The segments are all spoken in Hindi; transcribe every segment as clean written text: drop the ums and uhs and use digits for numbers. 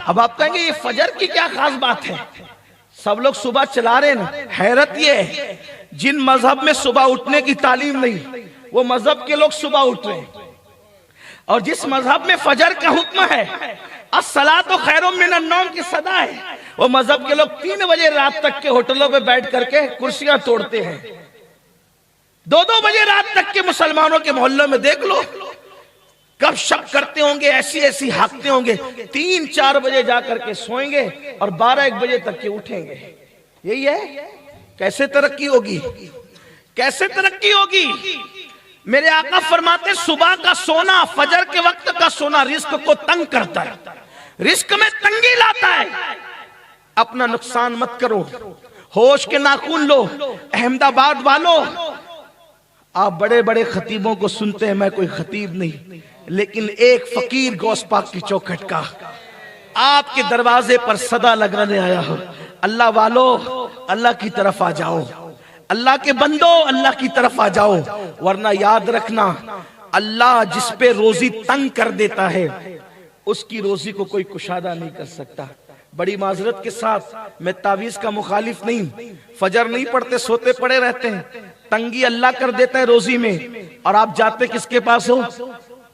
अब आप कहेंगे ये फजर की क्या खास बात है, सब लोग सुबह चला रहे ना। हैरत ये है, जिन मजहब में सुबह उठने की तालीम नहीं वो मजहब के लोग सुबह उठ रहे हैं, और जिस मजहब में फजर का हुक्म है, अस्सलातु खैरुम मिनन नौम की सदा है, वो मजहब के लोग 3 बजे रात तक के होटलों पे बैठ करके कुर्सियां तोड़ते हैं। 2-2 बजे रात तक के मुसलमानों के मोहल्लों में देख लो, कब शक करते होंगे, ऐसी ऐसी हाकते होंगे, 3-4 बजे जाकर के सोएंगे और 12-1 बजे तक के उठेंगे। यही है, कैसे तरक्की होगी, कैसे तरक्की होगी। मेरे आका फरमाते सुबह का सोना, फजर के वक्त का सोना रिस्क को तंग करता है, रिस्क में तंगी लाता है। अपना नुकसान मत करो, होश के नाखून लो। अहमदाबाद वालों, आप बड़े बड़े खतीबों को सुनते हैं, मैं कोई खतीब नहीं, लेकिन एक फकीर गौस पाक की चौखट का आपके दरवाजे पर सदा लगाने आया हो। अल्लाह वालों, अल्लाह की तरफ आ जाओ, अल्लाह के बंदो अल्लाह की तरफ आ जाओ, वरना याद रखना अल्लाह जिस पे रोजी तंग कर देता है उसकी रोजी को कोई कुशादा नहीं कर सकता। बड़ी माजरत के साथ मैं तावीज का मुखालिफ नहीं, फजर नहीं पढ़ते, सोते पड़े रहते हैं, तंगी अल्लाह कर देता है रोजी में, और आप जाते किसके पास हो,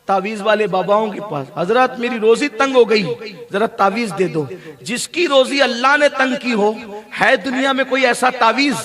तावीज वाले बाबाओं के पास। हजरत मेरी रोजी तंग हो गई, जरा तावीज दे दो। जिसकी रोजी अल्लाह ने तंग की हो, है दुनिया में कोई ऐसा तावीज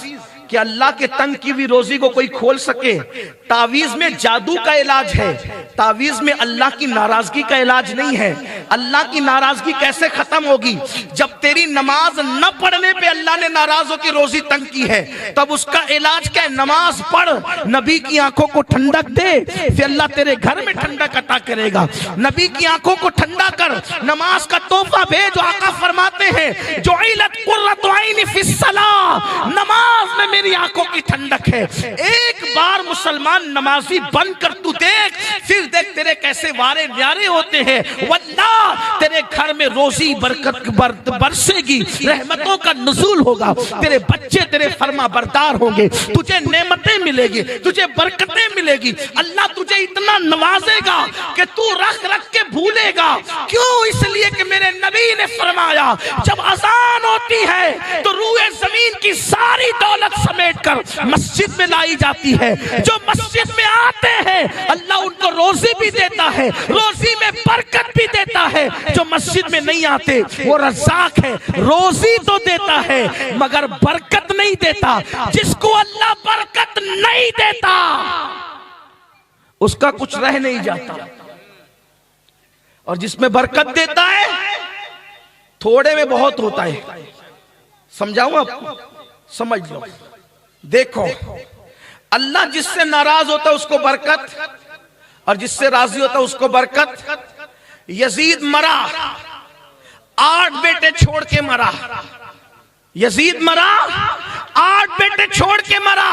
कि अल्लाह के तंग की भी रोजी को कोई खोल सके? तावीज में जादू का इलाज है, तावीज में अल्लाह की नाराजगी का इलाज नहीं है। अल्लाह की नाराजगी कैसे खत्म होगी? जब तेरी नमाज न पढ़ने पे अल्लाह ने नाराज होकर रोजी तंग की है, तब उसका इलाज क्या है? नमाज पढ़, नबी की आंखों को ठंडक दे, फिर अल्लाह तेरे घर में ठंडक अता करेगा। नबी की आंखों को ठंडा कर, नमाज का तोहफा भेज। आका फरमाते हैं जुइलत कुर्रतु ऐनी फिस्सलाह, नमाज में मेरी आंखों की ठंडक है। एक बार मुसलमान नमाजी बनकर तू देख, फिर देख तेरे कैसे वारे न्यारे होते हैं। वल्लाह तेरे घर में रोजी बरकत बरसेगी, रहमतों का नुज़ूल होगा, तेरे बच्चे तेरे फरमा बरदार होंगे, तुझे नेमतें मिलेगी, तुझे बरकतें मिलेगी। अल्लाह तुझे इतना नवाजेगा कि तू रख रख के भूलेगा। क्यों? इसलिए कि मेरे नबी ने फरमाया जब अजान होती है तो रूए जमीन की सारी दौलत समेट कर मस्जिद में लाई जाती है। जो मस्जिद में आते हैं अल्लाह उनको रोजी भी देता है, रोजी में बरकत भी देता है। जो मस्जिद में नहीं आते वो रज़्ज़ाक है, रोजी तो देता है मगर बरकत नहीं देता। जिसको अल्लाह बरकत नहीं देता उसका कुछ रह नहीं जाता, और जिसमें बरकत देता है थोड़े में बहुत होता है। समझाऊं आपको? समझ लो। देखो, अल्लाह जिससे नाराज होता है उसको बरकत, और जिससे राजी होता है उसको बरकत। यजीद मरा, 8 बेटे छोड़ के मरा। यजीद मरा, 8 बेटे छोड़ के मरा।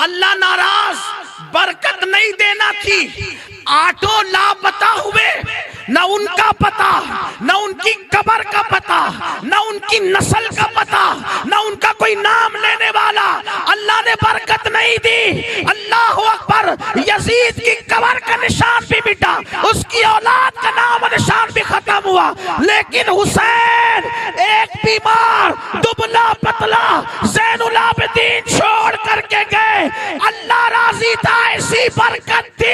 अल्लाह नाराज, बरकत नहीं देना थी। 8 लापता हुए, न उनका पता, न उनकी कब्र का पता, न उनकी नस्ल का पता, न उनका कोई नाम लेने वाला। अल्लाह ने बरकत नहीं दी। अल्लाह अकबर। यजीद की कब्र का निशान भी मिटा, उसकी औलाद का नाम निशान भी खत्म हुआ, लेकिन हुसैन एक बीमार दुबला पतला ज़ैनुल आबिदीन छोड़ करके गए। अल्लाह राजी था, ऐसी बरकत दी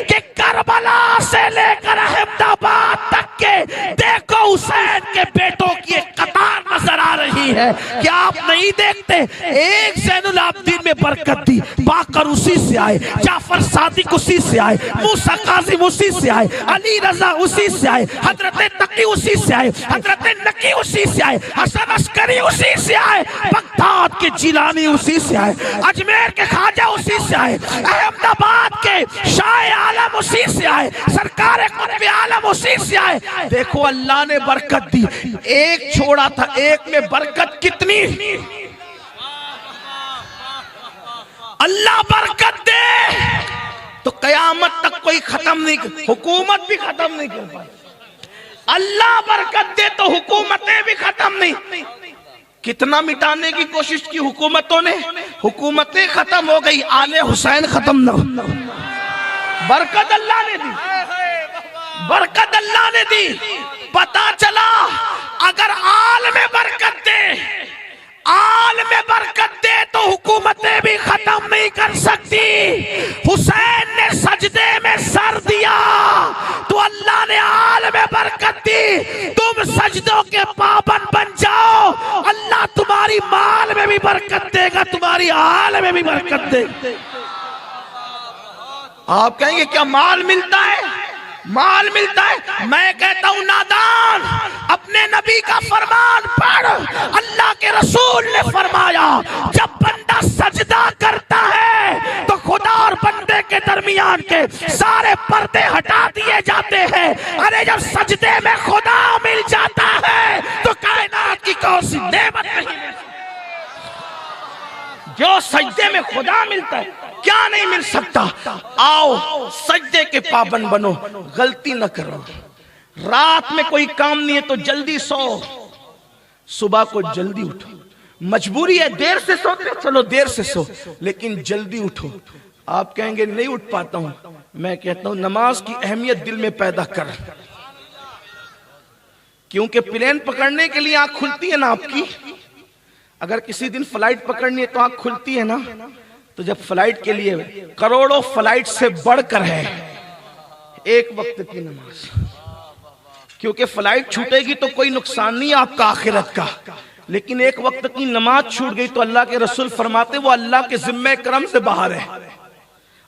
कि करबला से लेकर अहमदाबाद तक के देखो हुसैन के बेटों की एक कतार नजर आ रही है। क्या आप नहीं देखते? एक ज़ैनुल आबिदीन में बरकत दी, बाकर उसी से आए, जाफर सादिक उसी से आए, मूसा काज़िम उसी से आए, अली रजा उसी से आए, हजरत तकी उसी से आए, हजरत नकी उसी से आए, हसन अस्करी उसी से आए, बगदाद के जिलानी उसी से आए, अजमेर के ख्वाजा उसी से आए, अहमदाबाद के शाह आलम उसी से आए, सरकार कुतुब आलम उसी से आए। देखो अल्लाह ने बरकत दी। एक छोड़ा था, एक में बरकत कितनी। अल्लाह बरकत दे तो कयामत तक कोई खत्म नहीं, हुकूमत भी खत्म नहीं कर पाए। अल्लाह बरकत दे तो हुकूमतें भी खत्म नहीं। कितना मिटाने की कोशिश की हुकूमतों ने, हुकूमतें खत्म हो गई, आले हुसैन खत्म ना। बरकत अल्लाह ने दी, बरकत अल्लाह ने दी। पता चला बातें भी खत्म नहीं कर सकती। हुसैन ने सजदे में सर दिया तो अल्लाह ने आल में बरकत दी। तुम सजदों के पाबंद बन जाओ, अल्लाह तुम्हारी माल में भी बरकत देगा, तुम्हारी आल में भी बरकत देगा। आप कहेंगे क्या माल मिलता है? माल मिलता है। मैं कहता हूं नादान, अपने नबी का फरमान पढ़। अल्लाह के रसूल ने फरमाया जब बंदा सजदा करता है तो खुदा और बंदे के दरमियान के सारे पर्दे हटा दिए जाते हैं। अरे जब सजदे में खुदा मिल जाता है तो कायनात की कौन सी नेमत नहीं मिलती। जो सजदे में खुदा मिलता है क्या नहीं मिल सकता। आओ सजदे के पाबंद बनो, गलती न करो। रात में कोई काम नहीं है तो जल्दी सो, सुबह को जल्दी उठो। मजबूरी है देर से सोते, चलो देर से सो, लेकिन जल्दी उठो। आप कहेंगे नहीं उठ पाता हूं, मैं कहता हूं नमाज की अहमियत दिल में पैदा कर। क्योंकि प्लेन पकड़ने के लिए आंख खुलती है ना आपकी। अगर किसी दिन फ्लाइट पकड़नी है तो आंख खुलती है ना। तो जब फ्लाइट के लिए करोड़ों फ्लाइट से बढ़कर है एक वक्त की नमाज, क्योंकि फ्लाइट छूटेगी तो कोई नुकसान नहीं आपका आखिरत का, लेकिन एक वक्त की नमाज छूट गई तो अल्लाह के रसूल फरमाते वो अल्लाह के जिम्मे करम से बाहर है।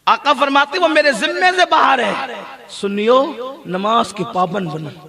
आका फरमाते वो मेरे जिम्मे से बाहर है। सुनियो, नमाज के पाबंद बनो।